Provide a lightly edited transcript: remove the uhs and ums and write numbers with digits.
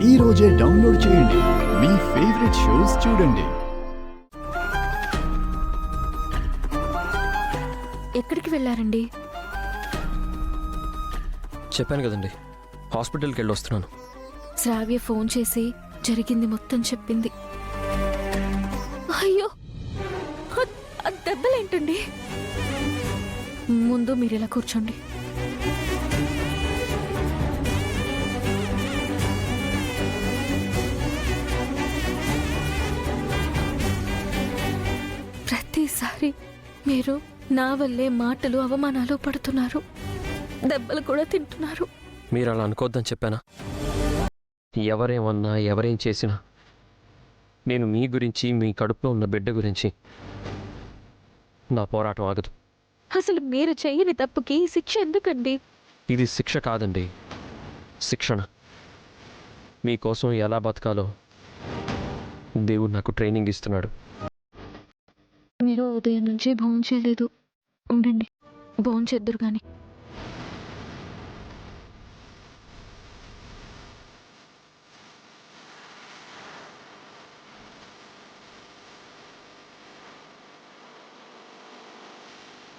ఈ రోజే డౌన్లోడ్ చేయండి. మీ ఫేవరెట్ షోస్ చూడండి. ఎక్కడికి వెళ్ళారండి? చెప్పాను కదండి, హాస్పిటల్కి వెళ్ళి వస్తున్నాను. శ్రావ్య ఫోన్ చేసి జరిగింది మొత్తం చెప్పింది. అయ్యో, ఆ దెబ్బలేంటండి? ముందు మీరు ఇలా కూర్చోండి. ప్రతిసారి మీరు నా వల్లే మాటలు అవమానాలు పడుతున్నారు, దెబ్బలు కూడా తింటున్నారు. మీరు అలా అనుకోవద్దని చెప్పానా? ఎవరేమన్నా ఎవరేం చేసినా నేను మీ గురించి, మీ కడుపులో ఉన్న బిడ్డ గురించి నా పోరాటం ఆగదు. అసలు మీరు చేయని తప్పుకి శిక్ష ఎందుకండి? ఇది శిక్ష కాదండి, శిక్షణ. మీకోసం ఎలా బతకాలో దేవుడు నాకు ట్రైనింగ్ ఇస్తున్నాడు. మీరు ఉదయం నుంచి భోంచేయలేదు, ఉండండి భోంచేద్దురు కానీ.